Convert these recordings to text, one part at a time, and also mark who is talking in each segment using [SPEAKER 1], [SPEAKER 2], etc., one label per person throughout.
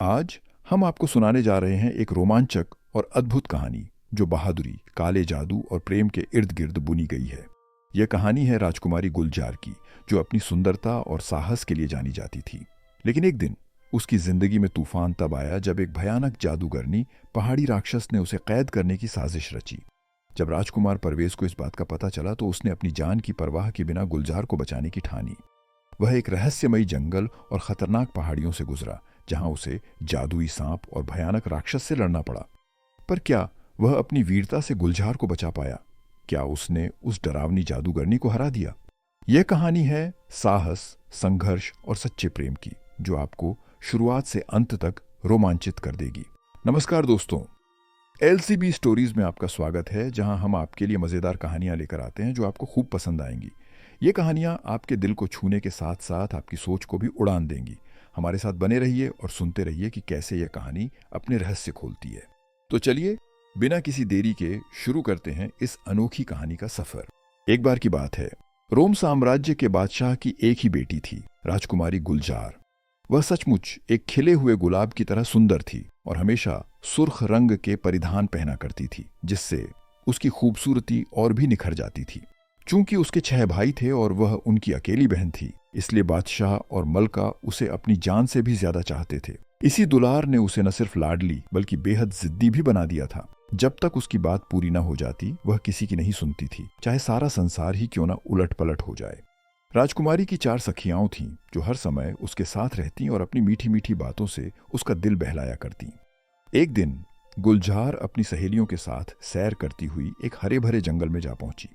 [SPEAKER 1] आज हम आपको सुनाने जा रहे हैं एक रोमांचक और अद्भुत कहानी जो बहादुरी, काले जादू और प्रेम के इर्द गिर्द बुनी गई है। यह कहानी है राजकुमारी गुलजार की, जो अपनी सुंदरता और साहस के लिए जानी जाती थी। लेकिन एक दिन उसकी जिंदगी में तूफान तब आया जब एक भयानक जादूगरनी पहाड़ी राक्षस ने उसे कैद करने की साजिश रची। जब राजकुमार परवेज को इस बात का पता चला तो उसने अपनी जान की परवाह के बिना गुलजार को बचाने की ठानी। वह एक रहस्यमयी जंगल और खतरनाक पहाड़ियों से गुजरा, जहां उसे जादुई सांप और भयानक राक्षस से लड़ना पड़ा। पर क्या वह अपनी वीरता से गुलजार को बचा पाया? क्या उसने उस डरावनी जादूगरनी को हरा दिया? यह कहानी है साहस, संघर्ष और सच्चे प्रेम की, जो आपको शुरुआत से अंत तक रोमांचित कर देगी। नमस्कार दोस्तों, एलसीबी स्टोरीज में आपका स्वागत है, जहां हम आपके लिए मजेदार कहानियां लेकर आते हैं जो आपको खूब पसंद आएंगी। ये कहानियां आपके दिल को छूने के साथ साथ आपकी सोच को भी उड़ान देंगी। हमारे साथ बने रहिए और सुनते रहिए कि कैसे यह कहानी अपने रहस्य खोलती है। तो चलिए बिना किसी देरी के शुरू करते हैं इस अनोखी कहानी का सफर। एक बार की बात है, रोम साम्राज्य के बादशाह की एक ही बेटी थी, राजकुमारी गुलजार। वह सचमुच एक खिले हुए गुलाब की तरह सुंदर थी और हमेशा सुर्ख रंग के परिधान पहना करती थी, जिससे उसकी खूबसूरती और भी निखर जाती थी। चूंकि उसके 6 भाई थे और वह उनकी अकेली बहन थी, इसलिए बादशाह और मलका उसे अपनी जान से भी ज्यादा चाहते थे। इसी दुलार ने उसे न सिर्फ लाडली बल्कि बेहद जिद्दी भी बना दिया था। जब तक उसकी बात पूरी न हो जाती वह किसी की नहीं सुनती थी, चाहे सारा संसार ही क्यों न उलट पलट हो जाए। राजकुमारी की 4 सखियां थीं जो हर समय उसके साथ रहती और अपनी मीठी मीठी बातों से उसका दिल बहलाया करती। एक दिन गुलजार अपनी सहेलियों के साथ सैर करती हुई एक हरे भरे जंगल में जा पहुंची।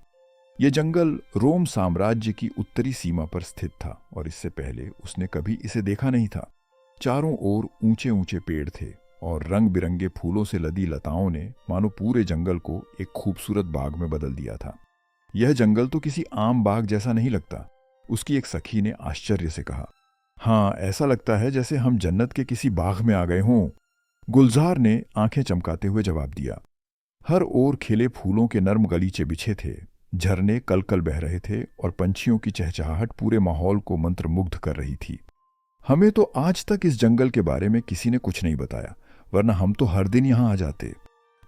[SPEAKER 1] यह जंगल रोम साम्राज्य की उत्तरी सीमा पर स्थित था और इससे पहले उसने कभी इसे देखा नहीं था। चारों ओर ऊंचे ऊंचे पेड़ थे और रंग बिरंगे फूलों से लदी लताओं ने मानो पूरे जंगल को एक खूबसूरत बाग में बदल दिया था। यह जंगल तो किसी आम बाग जैसा नहीं लगता, उसकी एक सखी ने आश्चर्य से कहा। हाँ, ऐसा लगता है जैसे हम जन्नत के किसी बाग में आ गए हों। गुलजार ने आंखें चमकाते हुए जवाब दिया। हर ओर खिले फूलों के नर्म गलीचे बिछे थे, झरने कलकल बह रहे थे और पंछियों की चहचहाहट पूरे माहौल को मंत्रमुग्ध कर रही थी। हमें तो आज तक इस जंगल के बारे में किसी ने कुछ नहीं बताया, वरना हम तो हर दिन यहां आ जाते,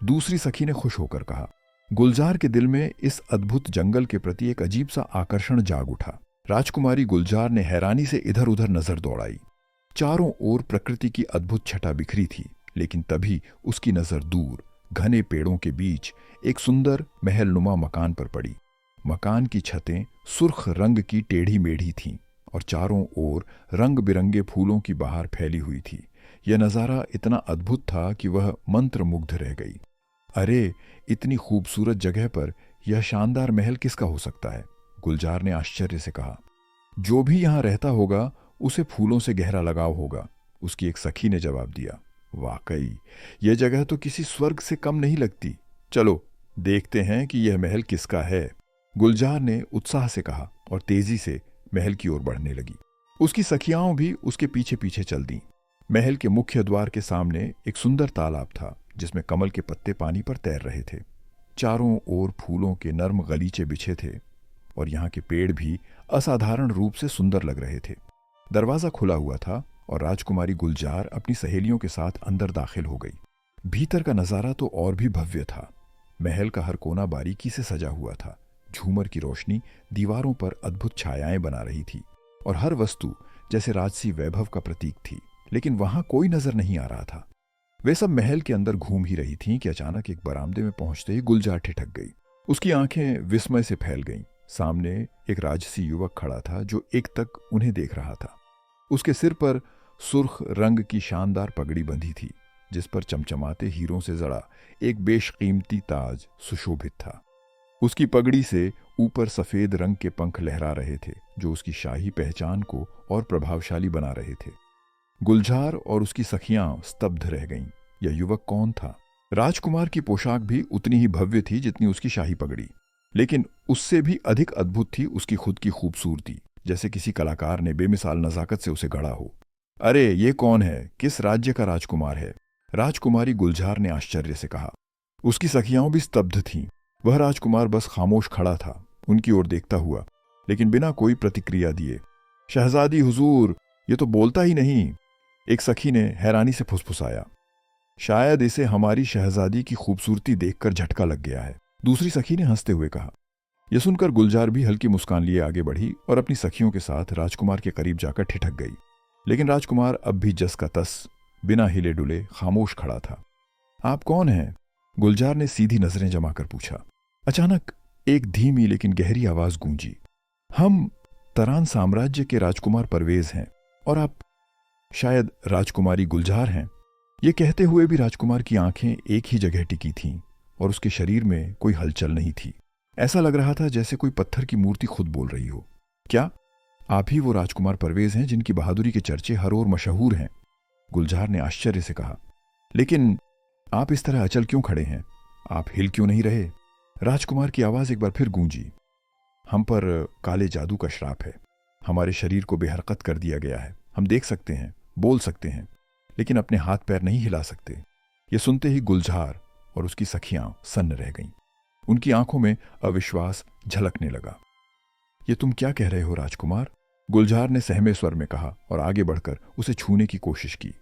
[SPEAKER 1] दूसरी सखी ने खुश होकर कहा। गुलजार के दिल में इस अद्भुत जंगल के प्रति एक अजीब सा आकर्षण जाग उठा। राजकुमारी गुलजार ने हैरानी से इधर उधर नजर दौड़ाई। चारों ओर प्रकृति की अद्भुत छटा बिखरी थी, लेकिन तभी उसकी नजर दूर घने पेड़ों के बीच एक सुंदर महलनुमा मकान पर पड़ी। मकान की छतें सुर्ख रंग की टेढ़ी मेढ़ी थीं और चारों ओर रंग बिरंगे फूलों की बहार फैली हुई थी। यह नजारा इतना अद्भुत था कि वह मंत्रमुग्ध रह गई। अरे, इतनी खूबसूरत जगह पर यह शानदार महल किसका हो सकता है? गुलजार ने आश्चर्य से कहा। जो भी यहां रहता होगा उसे फूलों से गहरा लगाव होगा, उसकी एक सखी ने जवाब दिया। वाकई यह जगह तो किसी स्वर्ग से कम नहीं लगती। चलो देखते हैं कि यह महल किसका है, गुलजार ने उत्साह से कहा और तेजी से महल की ओर बढ़ने लगी। उसकी सखियां भी उसके पीछे पीछे चल दीं। महल के मुख्य द्वार के सामने एक सुंदर तालाब था, जिसमें कमल के पत्ते पानी पर तैर रहे थे। चारों ओर फूलों के नर्म गलीचे बिछे थे और यहाँ के पेड़ भी असाधारण रूप से सुंदर लग रहे थे। दरवाजा खुला हुआ था और राजकुमारी गुलजार अपनी सहेलियों के साथ अंदर दाखिल हो गई। भीतर का नजारा तो और भी भव्य था। महल का हर कोना बारीकी से सजा हुआ था। झूमर की रोशनी दीवारों पर अद्भुत छायाएं बना रही थी और हर वस्तु जैसे राजसी वैभव का प्रतीक थी, लेकिन वहां कोई नजर नहीं आ रहा था। वे सब महल के अंदर घूम ही रही थीं कि अचानक एक बरामदे में पहुंचते ही गुलजार ठिठक गई। उसकी आंखें विस्मय से फैल गईं। सामने एक राजसी युवक खड़ा था जो एकटक उन्हें देख रहा था। उसके सिर पर सुर्ख रंग की शानदार पगड़ी बंधी थी, जिस पर चमचमाते हीरों से जड़ा एक बेशकीमती ताज सुशोभित था। उसकी पगड़ी से ऊपर सफेद रंग के पंख लहरा रहे थे, जो उसकी शाही पहचान को और प्रभावशाली बना रहे थे। गुलजार और उसकी सखियां स्तब्ध रह गईं। यह युवक कौन था? राजकुमार की पोशाक भी उतनी ही भव्य थी जितनी उसकी शाही पगड़ी, लेकिन उससे भी अधिक अद्भुत थी उसकी खुद की खूबसूरती, जैसे किसी कलाकार ने बेमिसाल नजाकत से उसे गढ़ा हो। अरे, ये कौन है? किस राज्य का राजकुमार है? राजकुमारी गुलजार ने आश्चर्य से कहा। उसकी सखियां भी स्तब्ध थीं। वह राजकुमार बस खामोश खड़ा था, उनकी ओर देखता हुआ, लेकिन बिना कोई प्रतिक्रिया दिए। शहजादी हुजूर, ये तो बोलता ही नहीं। एक सखी ने हैरानी से फुसफुसाया। शायद इसे हमारी शहजादी की खूबसूरती देखकर झटका लग गया है, दूसरी सखी ने हंसते हुए कहा। यह सुनकर गुलजार भी हल्की मुस्कान लिए आगे बढ़ी और अपनी सखियों के साथ राजकुमार के करीब जाकर ठिठक गई। लेकिन राजकुमार अब भी जस का तस, बिना हिले डुले खामोश खड़ा था। आप कौन हैं? गुलजार ने सीधी नजरें जमाकर पूछा। अचानक एक धीमी लेकिन गहरी आवाज गूंजी। हम तरान साम्राज्य के राजकुमार परवेज हैं और आप शायद राजकुमारी गुलजार हैं। ये कहते हुए भी राजकुमार की आंखें एक ही जगह टिकी थीं और उसके शरीर में कोई हलचल नहीं थी। ऐसा लग रहा था जैसे कोई पत्थर की मूर्ति खुद बोल रही हो। क्या आप ही वो राजकुमार परवेज हैं जिनकी बहादुरी के चर्चे हर ओर मशहूर हैं? गुलजार ने आश्चर्य से कहा। लेकिन आप इस तरह अचल क्यों खड़े हैं? आप हिल क्यों नहीं रहे? राजकुमार की आवाज एक बार फिर गूंजी। हम पर काले जादू का श्राप है। हमारे शरीर को बेहरकत कर दिया गया है। हम देख सकते हैं, बोल सकते हैं, लेकिन अपने हाथ पैर नहीं हिला सकते। ये सुनते ही गुलजार और उसकी सखियां सन्न रह गईं। उनकी आंखों में अविश्वास झलकने लगा। ये तुम क्या कह रहे हो राजकुमार? गुलजार ने सहमे स्वर में कहा और आगे बढ़कर उसे छूने की कोशिश की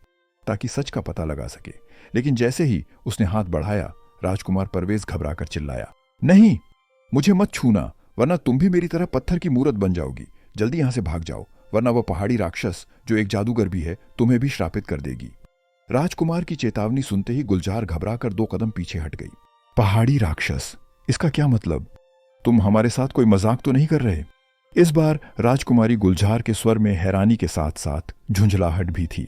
[SPEAKER 1] ताकि सच का पता लगा सके। लेकिन जैसे ही उसने हाथ बढ़ाया, राजकुमार परवेज घबराकर चिल्लाया, नहीं, मुझे मत छूना, वरना तुम भी मेरी तरह पत्थर की मूरत बन जाओगी। जल्दी यहां से भाग जाओ, वरना वह पहाड़ी राक्षस जो एक जादूगर भी है तुम्हें भी श्रापित कर देगी। राजकुमार की चेतावनी सुनते ही गुलजार घबराकर 2 कदम पीछे हट गई। पहाड़ी राक्षस, इसका क्या मतलब? तुम हमारे साथ कोई मजाक तो नहीं कर रहे? इस बार राजकुमारी गुलजार के स्वर में हैरानी के साथ साथ झुंझलाहट भी थी।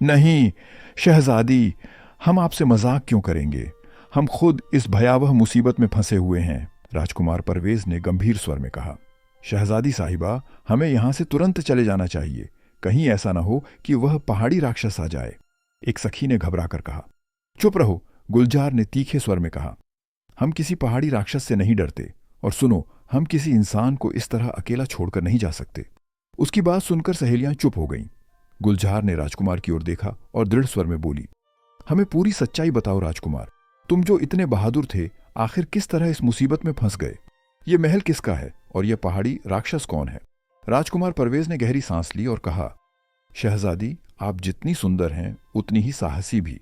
[SPEAKER 1] नहीं शहजादी, हम आपसे मजाक क्यों करेंगे? हम खुद इस भयावह मुसीबत में फंसे हुए हैं, राजकुमार परवेज ने गंभीर स्वर में कहा। शहजादी साहिबा, हमें यहां से तुरंत चले जाना चाहिए। कहीं ऐसा ना हो कि वह पहाड़ी राक्षस आ जाए, एक सखी ने घबराकर कहा। चुप रहो, गुलजार ने तीखे स्वर में कहा। हम किसी पहाड़ी राक्षस से नहीं डरते, और सुनो, हम किसी इंसान को इस तरह अकेला छोड़कर नहीं जा सकते। उसकी बात सुनकर सहेलियां चुप हो गईं। गुलजार ने राजकुमार की ओर देखा और दृढ़ स्वर में बोली, हमें पूरी सच्चाई बताओ राजकुमार। तुम जो इतने बहादुर थे, आखिर किस तरह इस मुसीबत में फंस गए? ये महल किसका है और यह पहाड़ी राक्षस कौन है? राजकुमार परवेज ने गहरी सांस ली और कहा, शहजादी, आप जितनी सुंदर हैं उतनी ही साहसी भी।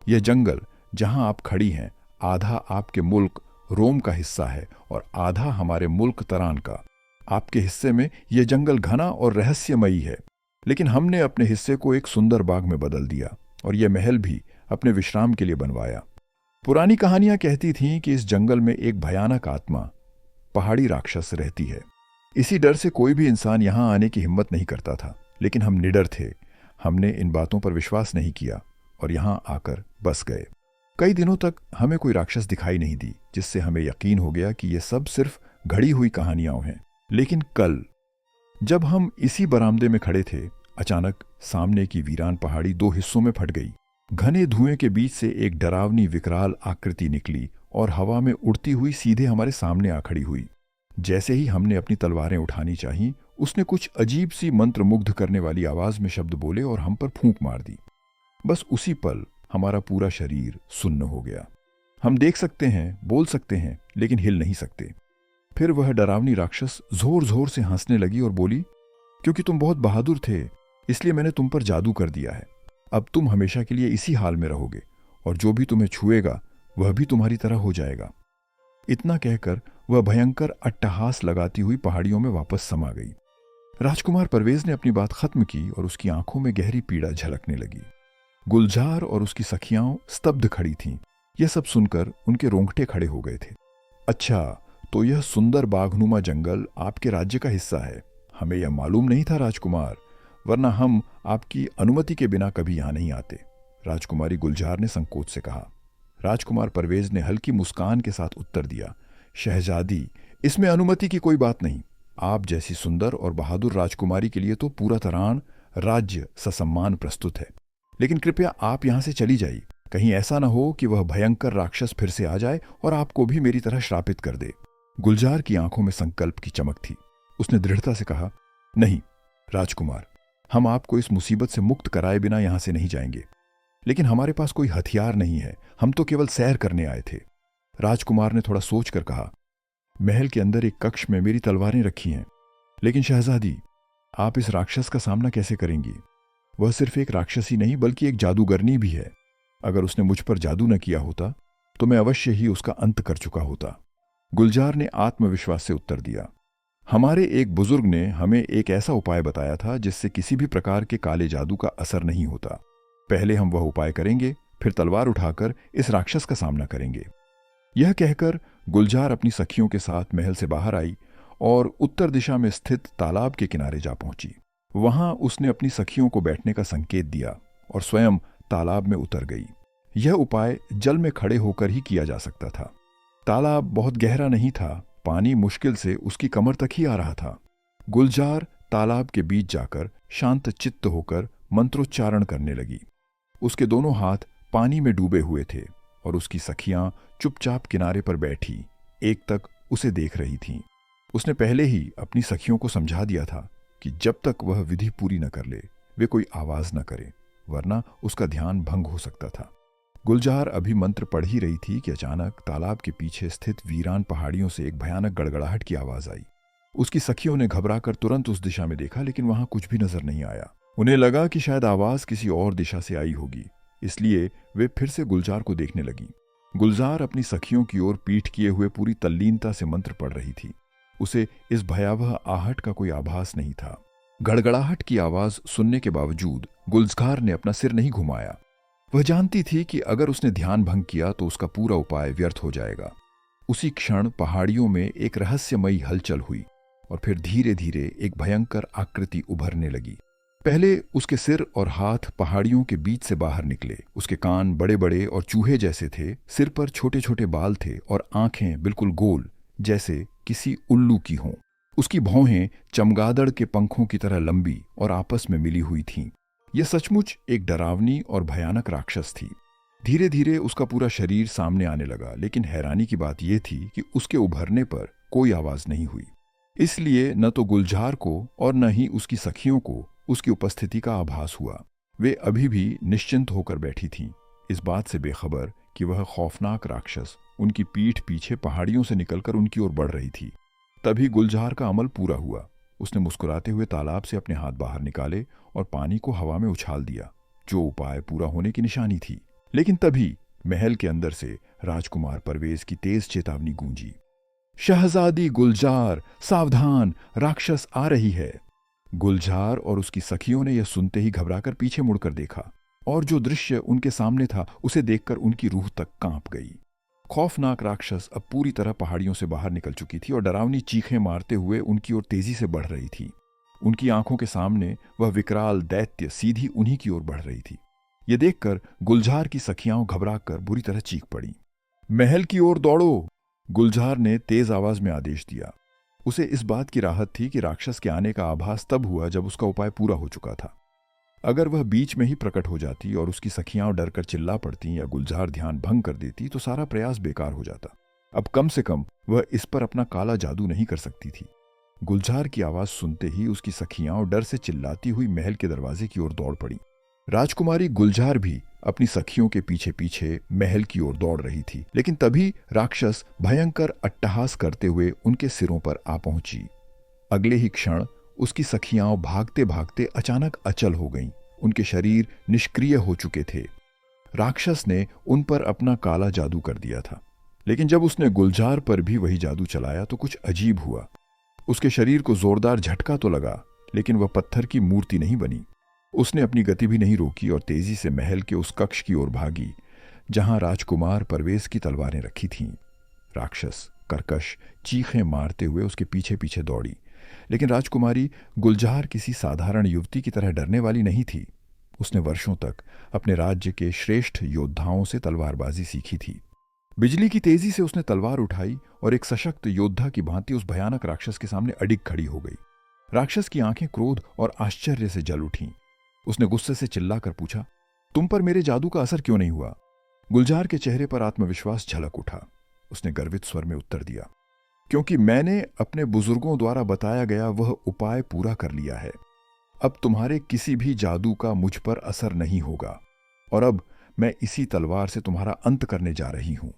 [SPEAKER 1] यह जंगल जहां आप खड़ी हैं, आधा आपके मुल्क रोम का हिस्सा है और आधा हमारे मुल्क तरान का। आपके हिस्से में यह जंगल घना और रहस्यमयी है, लेकिन हमने अपने हिस्से को एक सुंदर बाग में बदल दिया और यह महल भी अपने विश्राम के लिए बनवाया। पुरानी कहानियां कहती थीं कि इस जंगल में एक भयानक आत्मा, पहाड़ी राक्षस रहती है। इसी डर से कोई भी इंसान यहां आने की हिम्मत नहीं करता था, लेकिन हम निडर थे। हमने इन बातों पर विश्वास नहीं किया और यहां आकर बस गए। कई दिनों तक हमें कोई राक्षस दिखाई नहीं दी, जिससे हमें यकीन हो गया कि ये सब सिर्फ घड़ी हुई कहानियां हैं। लेकिन कल जब हम इसी बरामदे में खड़े थे, अचानक सामने की वीरान पहाड़ी 2 हिस्सों में फट गई। घने धुएं के बीच से एक डरावनी विकराल आकृति निकली और हवा में उड़ती हुई सीधे हमारे सामने आ खड़ी हुई। जैसे ही हमने अपनी तलवारें उठानी चाही, उसने कुछ अजीब सी मंत्रमुग्ध करने वाली आवाज में शब्द बोले और हम पर फूंक मार दी। बस उसी पल हमारा पूरा शरीर सुन्न हो गया। हम देख सकते हैं, बोल सकते हैं, लेकिन हिल नहीं सकते। फिर वह डरावनी राक्षस जोर जोर से हंसने लगी और बोली, क्योंकि तुम बहुत बहादुर थे, इसलिए मैंने तुम पर जादू कर दिया है। अब तुम हमेशा के लिए इसी हाल में रहोगे और जो भी तुम्हें छुएगा वह भी तुम्हारी तरह हो जाएगा। इतना कहकर वह भयंकर अट्टहास लगाती हुई पहाड़ियों में वापस समा गई। राजकुमार परवेज ने अपनी बात खत्म की और उसकी आंखों में गहरी पीड़ा झलकने लगी। गुलजार और उसकी सखियां स्तब्ध खड़ी थीं। यह सब सुनकर उनके रोंगटे खड़े हो गए थे। अच्छा, तो यह सुंदर बाघनुमा जंगल आपके राज्य का हिस्सा है। हमें यह मालूम नहीं था राजकुमार, वरना हम आपकी अनुमति के बिना कभी यहां नहीं आते, राजकुमारी गुलजार ने संकोच से कहा। राजकुमार परवेज ने हल्की मुस्कान के साथ उत्तर दिया, शहजादी, इसमें अनुमति की कोई बात नहीं। आप जैसी सुंदर और बहादुर राजकुमारी के लिए तो पूरा तरान राज्य ससम्मान प्रस्तुत है। लेकिन कृपया आप यहां से चली जाइए। कहीं ऐसा ना हो कि वह भयंकर राक्षस फिर से आ जाए और आपको भी मेरी तरह श्रापित कर दे। गुलजार की आंखों में संकल्प की चमक थी। उसने दृढ़ता से कहा, नहीं राजकुमार, हम आपको इस मुसीबत से मुक्त कराए बिना यहां से नहीं जाएंगे। लेकिन हमारे पास कोई हथियार नहीं है, हम तो केवल सैर करने आए थे। राजकुमार ने थोड़ा सोचकर कहा, महल के अंदर एक कक्ष में मेरी तलवारें रखी हैं। लेकिन शहजादी, आप इस राक्षस का सामना कैसे करेंगी? वह सिर्फ एक राक्षसी नहीं बल्कि एक जादूगरनी भी है। अगर उसने मुझ पर जादू न किया होता तो मैं अवश्य ही उसका अंत कर चुका होता। गुलजार ने आत्मविश्वास से उत्तर दिया, हमारे एक बुजुर्ग ने हमें एक ऐसा उपाय बताया था जिससे किसी भी प्रकार के काले जादू का असर नहीं होता। पहले हम वह उपाय करेंगे, फिर तलवार उठाकर इस राक्षस का सामना करेंगे। यह कहकर गुलजार अपनी सखियों के साथ महल से बाहर आई और उत्तर दिशा में स्थित तालाब के किनारे जा पहुंची। वहां उसने अपनी सखियों को बैठने का संकेत दिया और स्वयं तालाब में उतर गई। यह उपाय जल में खड़े होकर ही किया जा सकता था। तालाब बहुत गहरा नहीं था, पानी मुश्किल से उसकी कमर तक ही आ रहा था। गुलजार तालाब के बीच जाकर शांत चित्त होकर मंत्रोच्चारण करने लगी। उसके दोनों हाथ पानी में डूबे हुए थे और उसकी सखियां चुपचाप किनारे पर बैठी एक तक उसे देख रही थीं। उसने पहले ही अपनी सखियों को समझा दिया था कि जब तक वह विधि पूरी न कर ले वे कोई आवाज न करे, वरना उसका ध्यान भंग हो सकता था। गुलजार अभी मंत्र पढ़ ही रही थी कि अचानक तालाब के पीछे स्थित वीरान पहाड़ियों से एक भयानक गड़गड़ाहट की आवाज आई। उसकी सखियों ने घबराकर तुरंत उस दिशा में देखा, लेकिन वहां कुछ भी नजर नहीं आया। उन्हें लगा कि शायद आवाज किसी और दिशा से आई होगी, इसलिए वे फिर से गुलजार को देखने लगी। गुलजार अपनी सखियों की ओर पीठ किए हुए पूरी तल्लीनता से मंत्र पढ़ रही थी। उसे इस भयावह आहट का कोई आभास नहीं था। गड़गड़ाहट की आवाज सुनने के बावजूद गुलजार ने अपना सिर नहीं घुमाया। वह जानती थी कि अगर उसने ध्यान भंग किया तो उसका पूरा उपाय व्यर्थ हो जाएगा। उसी क्षण पहाड़ियों में एक रहस्यमयी हलचल हुई और फिर धीरे धीरे एक भयंकर आकृति उभरने लगी। पहले उसके सिर और हाथ पहाड़ियों के बीच से बाहर निकले। उसके कान बड़े बड़े और चूहे जैसे थे, सिर पर छोटे छोटे बाल थे और आंखें बिल्कुल गोल जैसे किसी उल्लू की हों। उसकी भौहें चमगादड़ के पंखों की तरह लंबी और आपस में मिली हुई थीं। यह सचमुच एक डरावनी और भयानक राक्षस थी। धीरे धीरे उसका पूरा शरीर सामने आने लगा, लेकिन हैरानी की बात यह थी कि उसके उभरने पर कोई आवाज नहीं हुई। इसलिए न तो गुलजार को और न ही उसकी सखियों को उसकी उपस्थिति का आभास हुआ। वे अभी भी निश्चिंत होकर बैठी थीं, इस बात से बेखबर कि वह खौफनाक राक्षस उनकी पीठ पीछे पहाड़ियों से निकलकर उनकी ओर बढ़ रही थी। तभी गुलजार का अमल पूरा हुआ। उसने मुस्कुराते हुए तालाब से अपने हाथ बाहर निकाले और पानी को हवा में उछाल दिया, जो उपाय पूरा होने की निशानी थी। लेकिन तभी महल के अंदर से राजकुमार परवेज की तेज चेतावनी गूंजी, शहजादी गुलजार, सावधान, राक्षस आ रही है। गुलजार और उसकी सखियों ने यह सुनते ही घबराकर पीछे मुड़कर देखा और जो दृश्य उनके सामने था उसे देखकर उनकी रूह तक कांप गई। खौफनाक राक्षस अब पूरी तरह पहाड़ियों से बाहर निकल चुकी थी और डरावनी चीखें मारते हुए उनकी ओर तेजी से बढ़ रही थी। उनकी आंखों के सामने वह विकराल दैत्य सीधी उन्हीं की ओर बढ़ रही थी। यह देखकर गुलजार की सखियां घबराकर बुरी तरह चीख पड़ी। महल की ओर दौड़ो, गुलजार ने तेज आवाज में आदेश दिया। उसे इस बात की राहत थी कि राक्षस के आने का आभास तब हुआ जब उसका उपाय पूरा हो चुका था। अगर वह बीच में ही प्रकट हो जाती और उसकी सखियां डरकर चिल्ला पड़ती या गुलजार ध्यान भंग कर देती तो सारा प्रयास बेकार हो जाता। अब कम से कम वह इस पर अपना काला जादू नहीं कर सकती थी। गुलजार की आवाज सुनते ही उसकी सखियां और डर से चिल्लाती हुई महल के दरवाजे की ओर दौड़ पड़ी। राजकुमारी गुलजार भी अपनी सखियों के पीछे पीछे महल की ओर दौड़ रही थी, लेकिन तभी राक्षस भयंकर अट्टहास करते हुए उनके सिरों पर आ पहुंची। अगले ही क्षण उसकी सखियां भागते भागते अचानक अचल हो गईं। उनके शरीर निष्क्रिय हो चुके थे। राक्षस ने उन पर अपना काला जादू कर दिया था, लेकिन जब उसने गुलजार पर भी वही जादू चलाया तो कुछ अजीब हुआ। उसके शरीर को जोरदार झटका तो लगा, लेकिन वह पत्थर की मूर्ति नहीं बनी। उसने अपनी गति भी नहीं रोकी और तेजी से महल के उस कक्ष की ओर भागी जहां राजकुमार परवेज की तलवारें रखी थीं। राक्षस कर्कश चीखें मारते हुए उसके पीछे पीछे दौड़ी, लेकिन राजकुमारी गुलजार किसी साधारण युवती की तरह डरने वाली नहीं थी। उसने वर्षों तक अपने राज्य के श्रेष्ठ योद्धाओं से तलवारबाजी सीखी थी। बिजली की तेजी से उसने तलवार उठाई और एक सशक्त योद्धा की भांति उस भयानक राक्षस के सामने अडिग खड़ी हो गई। राक्षस की आंखें क्रोध और आश्चर्य से जल उठीं। उसने गुस्से से चिल्लाकर पूछा, तुम पर मेरे जादू का असर क्यों नहीं हुआ? गुलजार के चेहरे पर आत्मविश्वास झलक उठा। उसने गर्वित स्वर में उत्तर दिया, क्योंकि मैंने अपने बुजुर्गों द्वारा बताया गया वह उपाय पूरा कर लिया है। अब तुम्हारे किसी भी जादू का मुझ पर असर नहीं होगा और अब मैं इसी तलवार से तुम्हारा अंत करने जा रही हूं।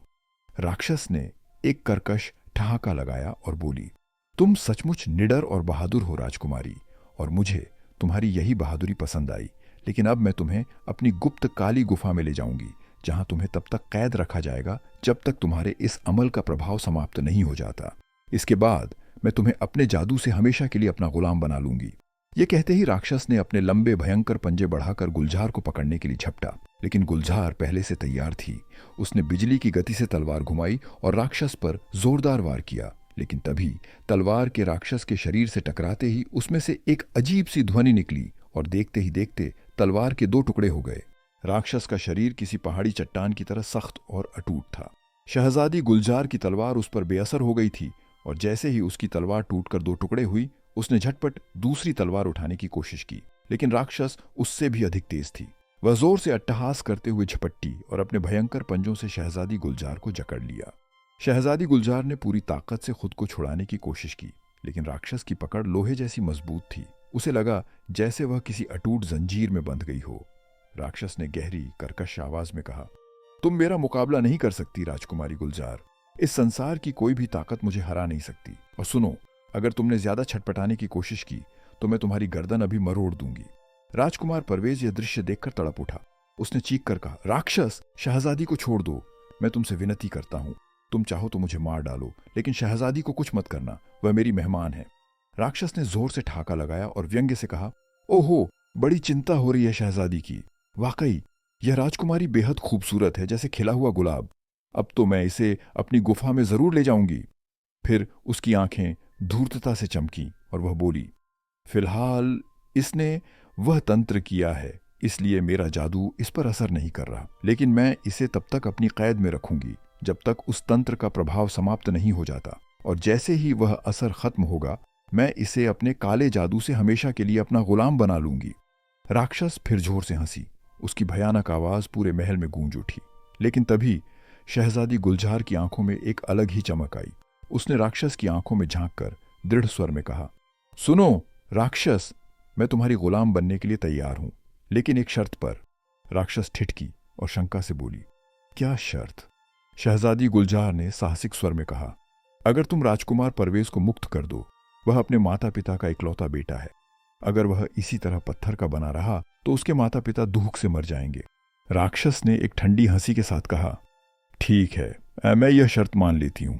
[SPEAKER 1] राक्षस ने एक कर्कश ठहाका लगाया और बोली, तुम सचमुच निडर और बहादुर हो राजकुमारी, और मुझे तुम्हारी यही बहादुरी पसंद आई, लेकिन अब मैं तुम्हें अपनी गुप्त काली गुफा में ले जाऊंगी, जहां तुम्हें तब तक कैद रखा जाएगा जब तक तुम्हारे इस अमल का प्रभाव समाप्त नहीं हो जाता। इसके बाद मैं तुम्हें अपने जादू से हमेशा के लिए अपना गुलाम बना लूंगी। ये कहते ही राक्षस ने अपने लंबे भयंकर पंजे बढ़ाकर गुलजार को पकड़ने के लिए झपटा, लेकिन गुलजार पहले से तैयार थी। उसने बिजली की गति से तलवार घुमाई और राक्षस पर जोरदार वार किया, लेकिन तभी तलवार के राक्षस के शरीर से टकराते ही उसमें से एक अजीब सी ध्वनि निकली और देखते ही देखते तलवार के 2 टुकड़े हो गए। राक्षस का शरीर किसी पहाड़ी चट्टान की तरह सख्त और अटूट था। शहजादी गुलजार की तलवार उस पर बेअसर हो गई थी और जैसे ही उसकी तलवार टूटकर 2 टुकड़े हुई, उसने झटपट दूसरी तलवार उठाने की कोशिश की, लेकिन राक्षस उससे भी अधिक तेज थी। वह जोर से अट्टहास करते हुए झपट्टी और अपने भयंकर पंजों से शहजादी गुलजार को जकड़ लिया। शहजादी गुलजार ने पूरी ताकत से खुद को छुड़ाने की कोशिश की, लेकिन राक्षस की पकड़ लोहे जैसी मजबूत थी। उसे लगा जैसे वह किसी अटूट जंजीर में बंध गई हो। राक्षस ने गहरी कर्कश आवाज में कहा, तुम मेरा मुकाबला नहीं कर सकती राजकुमारी गुलजार। इस संसार की कोई भी ताकत मुझे हरा नहीं सकती। और सुनो, अगर तुमने ज्यादा छटपटाने की कोशिश की तो मैं तुम्हारी गर्दन अभी मरोड़ दूंगी। राजकुमार परवेज यह दृश्य देखकर तड़प उठा। उसने चीख कर कहा, राक्षस, शहजादी को छोड़ दो। मैं तुमसे विनती करता हूं, तुम चाहो तो मुझे मार डालो, लेकिन शहजादी को कुछ मत करना, वह मेरी मेहमान है। राक्षस ने जोर से ठाका लगाया और व्यंग्य से कहा, ओहो, बड़ी चिंता हो रही है शहजादी की। वाकई यह राजकुमारी बेहद खूबसूरत है, जैसे खिला हुआ गुलाब। अब तो मैं इसे अपनी गुफा में जरूर ले जाऊंगी। फिर उसकी आंखें धूर्तता से चमकी और वह बोली, फिलहाल इसने वह तंत्र किया है, इसलिए मेरा जादू इस पर असर नहीं कर रहा, लेकिन मैं इसे तब तक अपनी कैद में रखूंगी जब तक उस तंत्र का प्रभाव समाप्त नहीं हो जाता, और जैसे ही वह असर खत्म होगा मैं इसे अपने काले जादू से हमेशा के लिए अपना गुलाम बना लूंगी। राक्षस फिर जोर से हंसी। उसकी भयानक आवाज पूरे महल में गूंज उठी। लेकिन तभी शहजादी गुलजार की आंखों में एक अलग ही चमक आई। उसने राक्षस की आंखों में झांककर दृढ़ स्वर में कहा, सुनो राक्षस, मैं तुम्हारी गुलाम बनने के लिए तैयार हूं, लेकिन एक शर्त पर। राक्षस ठिठकी और शंका से बोली, क्या शर्त? शहजादी गुलजार ने साहसिक स्वर में कहा, अगर तुम राजकुमार परवेज को मुक्त कर दो। वह अपने माता पिता का इकलौता बेटा है। अगर वह इसी तरह पत्थर का बना रहा तो उसके माता पिता दुख से मर जाएंगे। राक्षस ने एक ठंडी हंसी के साथ कहा, ठीक है, मैं यह शर्त मान लेती हूं।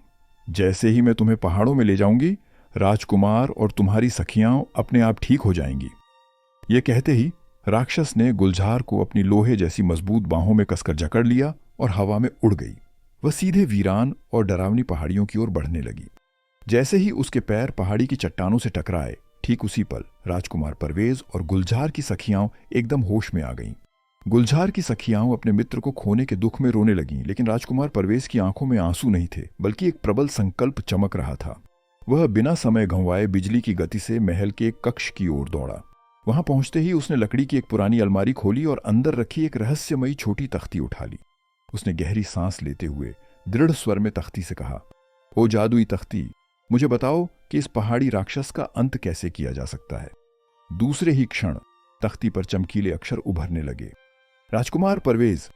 [SPEAKER 1] जैसे ही मैं तुम्हें पहाड़ों में ले जाऊंगी, राजकुमार और तुम्हारी सखियां अपने आप ठीक हो जाएंगी। यह कहते ही राक्षस ने गुलजार को अपनी लोहे जैसी मजबूत बाहों में कसकर जकड़ लिया और हवा में उड़ गई। वह सीधे वीरान और डरावनी पहाड़ियों की ओर बढ़ने लगी। जैसे ही उसके पैर पहाड़ी की चट्टानों से टकराए, ठीक उसी पल राजकुमार परवेज और गुलजार की सखियां एकदम होश में आ गईं। गुलजार की सखियां अपने मित्र को खोने के दुख में रोने लगीं, लेकिन राजकुमार परवेज की आंखों में आंसू नहीं थे, बल्कि एक प्रबल संकल्प चमक रहा था। वह बिना समय गंवाए बिजली की गति से महल के एक कक्ष की ओर दौड़ा। वहां पहुंचते ही उसने लकड़ी की एक पुरानी अलमारी खोली और अंदर रखी एक रहस्यमयी छोटी तख्ती उठा ली। उसने गहरी सांस लेते हुए दृढ़ स्वर में तख्ती से कहा, ओ जादुई तख्ती, मुझे बताओ कि इस पहाड़ी राक्षस का अंत कैसे किया जा सकता है। दूसरे ही क्षण तख्ती पर चमकीले अक्षर उभरने लगे, राजकुमार परवेज,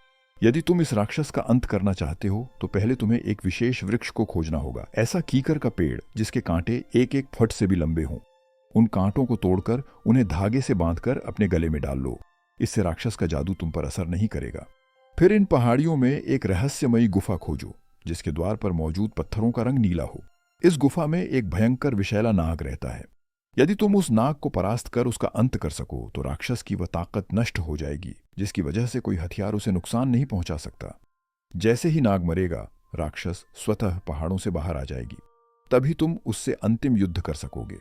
[SPEAKER 1] यदि तुम इस राक्षस का अंत करना चाहते हो तो पहले तुम्हें एक विशेष वृक्ष को खोजना होगा, ऐसा कीकर का पेड़ जिसके कांटे 1-1 फुट से भी लंबे हों। उन कांटों को तोड़कर उन्हें धागे से बांधकर अपने गले में डाल लो। इससे राक्षस का जादू तुम पर असर नहीं करेगा। फिर इन पहाड़ियों में एक रहस्यमयी गुफा खोजो, जिसके द्वार पर मौजूद पत्थरों का रंग नीला हो। इस गुफा में एक भयंकर विषैला नाग रहता है। यदि तुम उस नाग को परास्त कर उसका अंत कर सको तो राक्षस की वह ताकत नष्ट हो जाएगी, जिसकी वजह से कोई हथियार उसे नुकसान नहीं पहुंचा सकता। जैसे ही नाग मरेगा, राक्षस स्वतः पहाड़ों से बाहर आ जाएगी। तभी तुम उससे अंतिम युद्ध कर सकोगे।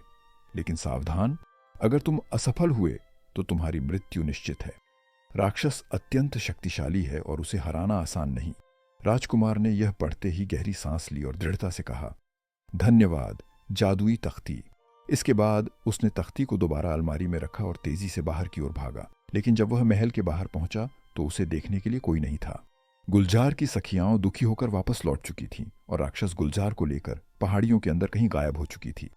[SPEAKER 1] लेकिन सावधान, अगर तुम असफल हुए तो तुम्हारी मृत्यु निश्चित है। राक्षस अत्यंत शक्तिशाली है और उसे हराना आसान नहीं। राजकुमार ने यह पढ़ते ही गहरी सांस ली और दृढ़ता से कहा, धन्यवाद जादुई तख्ती। इसके बाद उसने तख्ती को दोबारा अलमारी में रखा और तेजी से बाहर की ओर भागा। लेकिन जब वह महल के बाहर पहुंचा तो उसे देखने के लिए कोई नहीं था। गुलजार की सखियां दुखी होकर वापस लौट चुकी थीं और राक्षस गुलजार को लेकर पहाड़ियों के अंदर कहीं गायब हो चुकी थी।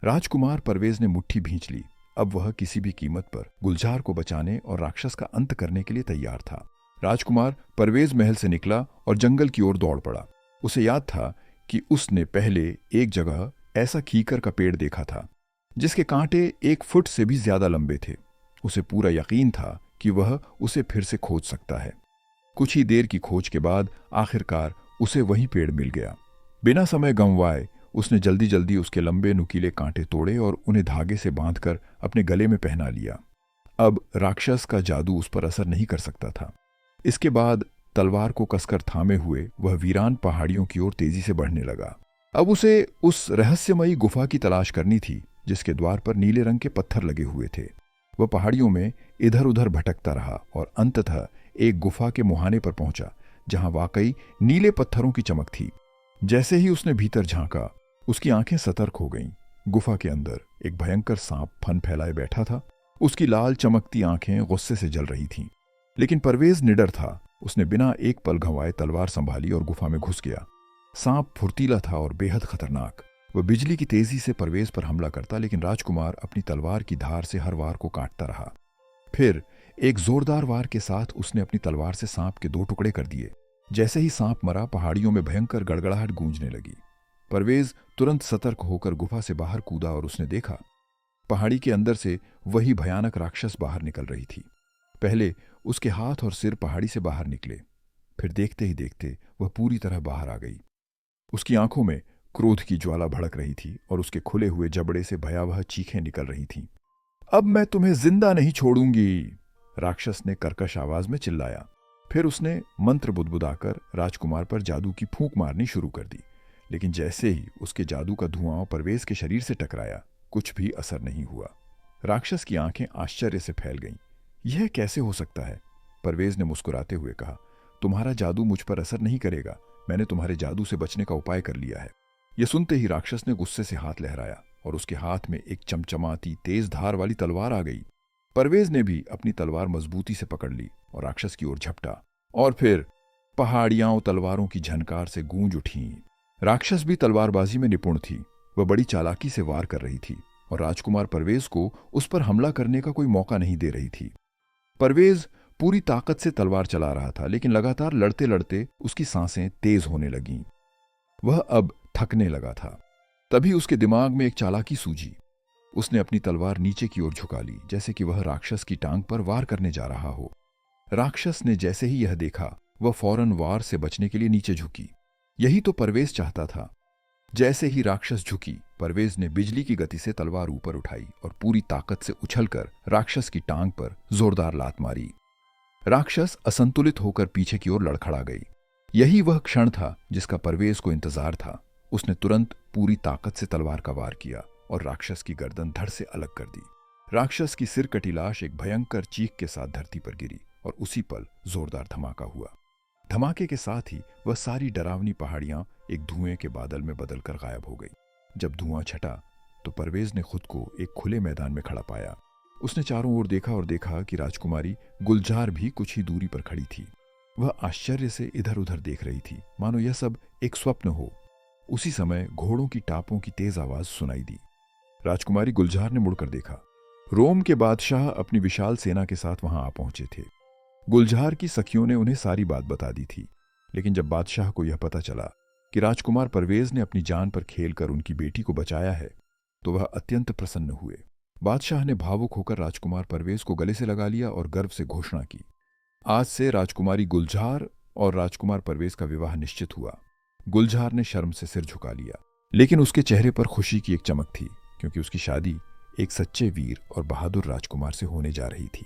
[SPEAKER 1] राजकुमार परवेज ने मुट्ठी भींच ली। अब वह किसी भी कीमत पर गुलजार को बचाने और राक्षस का अंत करने के लिए तैयार था। राजकुमार परवेज महल से निकला और जंगल की ओर दौड़ पड़ा। उसे याद था कि उसने पहले एक जगह ऐसा कीकर का पेड़ देखा था जिसके कांटे 1 फुट से भी ज्यादा लंबे थे। उसे पूरा यकीन था कि वह उसे फिर से खोज सकता है। कुछ ही देर की खोज के बाद आखिरकार उसे वही पेड़ मिल गया। बिना समय गंवाए उसने जल्दी जल्दी उसके लंबे नुकीले कांटे तोड़े और उन्हें धागे से बांधकर अपने गले में पहना लिया। अब राक्षस का जादू उस पर असर नहीं कर सकता था। इसके बाद तलवार को कसकर थामे हुए वह वीरान पहाड़ियों की ओर तेजी से बढ़ने लगा। अब उसे उस रहस्यमयी गुफा की तलाश करनी थी जिसके द्वार पर नीले रंग के पत्थर लगे हुए थे। वह पहाड़ियों में इधर उधर भटकता रहा और अंततः एक गुफा के मुहाने पर पहुंचा जहां वाकई नीले पत्थरों की चमक थी। जैसे ही उसने भीतर झांका उसकी आंखें सतर्क हो गईं। गुफा के अंदर एक भयंकर सांप फन फैलाए बैठा था। उसकी लाल चमकती आंखें गुस्से से जल रही थीं। लेकिन परवेज निडर था। उसने बिना एक पल गंवाए तलवार संभाली और गुफा में घुस गया। सांप फुर्तीला था और बेहद खतरनाक। वह बिजली की तेजी से परवेज पर हमला करता, लेकिन राजकुमार अपनी तलवार की धार से हर वार को काटता रहा। फिर एक जोरदार वार के साथ उसने अपनी तलवार से सांप के 2 टुकड़े कर दिए। जैसे ही सांप मरा, पहाड़ियों में भयंकर गड़गड़ाहट गूंजने लगी। परवेज तुरंत सतर्क होकर गुफा से बाहर कूदा और उसने देखा पहाड़ी के अंदर से वही भयानक राक्षस बाहर निकल रही थी। पहले उसके हाथ और सिर पहाड़ी से बाहर निकले, फिर देखते ही देखते वह पूरी तरह बाहर आ गई। उसकी आंखों में क्रोध की ज्वाला भड़क रही थी और उसके खुले हुए जबड़े से भयावह चीखें निकल रही थीं। अब मैं तुम्हें जिंदा नहीं छोड़ूंगी, राक्षस ने कर्कश आवाज में चिल्लाया। फिर उसने मंत्र बुदबुदाकर राजकुमार पर जादू की फूंक मारनी शुरू कर दी। लेकिन जैसे ही उसके जादू का धुआं परवेज के शरीर से टकराया, कुछ भी असर नहीं हुआ। राक्षस की आंखें आश्चर्य से फैल गईं। यह कैसे हो सकता है? परवेज ने मुस्कुराते हुए कहा, तुम्हारा जादू मुझ पर असर नहीं करेगा। मैंने तुम्हारे जादू से बचने का उपाय कर लिया है। यह सुनते ही राक्षस ने गुस्से से हाथ लहराया और उसके हाथ में एक चमचमाती तेज धार वाली तलवार आ गई। परवेज ने भी अपनी तलवार मजबूती से पकड़ ली और राक्षस की ओर झपटा, और फिर पहाड़ियां तलवारों की झनकार से गूंज उठीं। राक्षस भी तलवारबाजी में निपुण थी। वह बड़ी चालाकी से वार कर रही थी और राजकुमार परवेज को उस पर हमला करने का कोई मौका नहीं दे रही थी। परवेज पूरी ताकत से तलवार चला रहा था, लेकिन लगातार लड़ते लड़ते उसकी सांसें तेज होने लगीं। वह अब थकने लगा था। तभी उसके दिमाग में एक चालाकी सूझी। उसने अपनी तलवार नीचे की ओर झुका ली, जैसे कि वह राक्षस की टांग पर वार करने जा रहा हो। राक्षस ने जैसे ही यह देखा, वह फौरन वार से बचने के लिए नीचे झुकी। यही तो परवेज चाहता था। जैसे ही राक्षस झुकी, परवेज ने बिजली की गति से तलवार ऊपर उठाई और पूरी ताकत से उछलकर राक्षस की टांग पर जोरदार लात मारी। राक्षस असंतुलित होकर पीछे की ओर लड़खड़ा गई। यही वह क्षण था जिसका परवेज को इंतजार था। उसने तुरंत पूरी ताकत से तलवार का वार किया और राक्षस की गर्दन धड़ से अलग कर दी। राक्षस की सिर कटी लाश एक भयंकर चीख के साथ धरती पर गिरी और उसी पल जोरदार धमाका हुआ। धमाके के साथ ही वह सारी डरावनी पहाड़ियां एक धुएं के बादल में बदलकर गायब हो गई। जब धुआं छटा तो परवेज ने खुद को एक खुले मैदान में खड़ा पाया। उसने चारों ओर देखा और देखा कि राजकुमारी गुलजार भी कुछ ही दूरी पर खड़ी थी। वह आश्चर्य से इधर उधर देख रही थी, मानो यह सब एक स्वप्न हो। उसी समय घोड़ों की टापों की तेज आवाज सुनाई दी। राजकुमारी गुलजार ने मुड़कर देखा। रोम के बादशाह अपनी विशाल सेना के साथ वहां आ पहुंचे थे। गुलजार की सखियों ने उन्हें सारी बात बता दी थी, लेकिन जब बादशाह को यह पता चला कि राजकुमार परवेज ने अपनी जान पर खेलकर उनकी बेटी को बचाया है, तो वह अत्यंत प्रसन्न हुए। बादशाह ने भावुक होकर राजकुमार परवेज को गले से लगा लिया और गर्व से घोषणा की, आज से राजकुमारी गुलजार और राजकुमार परवेज का विवाह निश्चित हुआ। गुलजार ने शर्म से सिर झुका लिया, लेकिन उसके चेहरे पर खुशी की एक चमक थी, क्योंकि उसकी शादी एक सच्चे वीर और बहादुर राजकुमार से होने जा रही थी।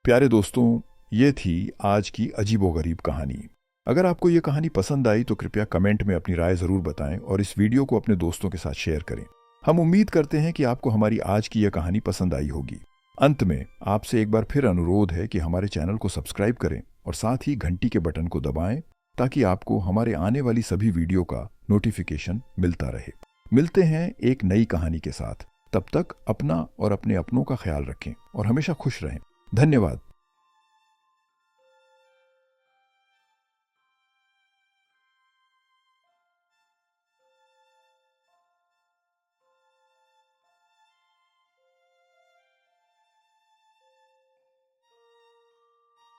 [SPEAKER 1] प्यारे दोस्तों, ये थी आज की अजीबोगरीब कहानी। अगर आपको ये कहानी पसंद आई तो कृपया कमेंट में अपनी राय जरूर बताएं और इस वीडियो को अपने दोस्तों के साथ शेयर करें। हम उम्मीद करते हैं कि आपको हमारी आज की यह कहानी पसंद आई होगी। अंत में आपसे एक बार फिर अनुरोध है कि हमारे चैनल को सब्सक्राइब करें और साथ ही घंटी के बटन को दबाएं, ताकि आपको हमारे आने वाली सभी वीडियो का नोटिफिकेशन मिलता रहे। मिलते हैं एक नई कहानी के साथ। तब तक अपना और अपने अपनों का ख्याल रखें और हमेशा खुश रहें। धन्यवाद।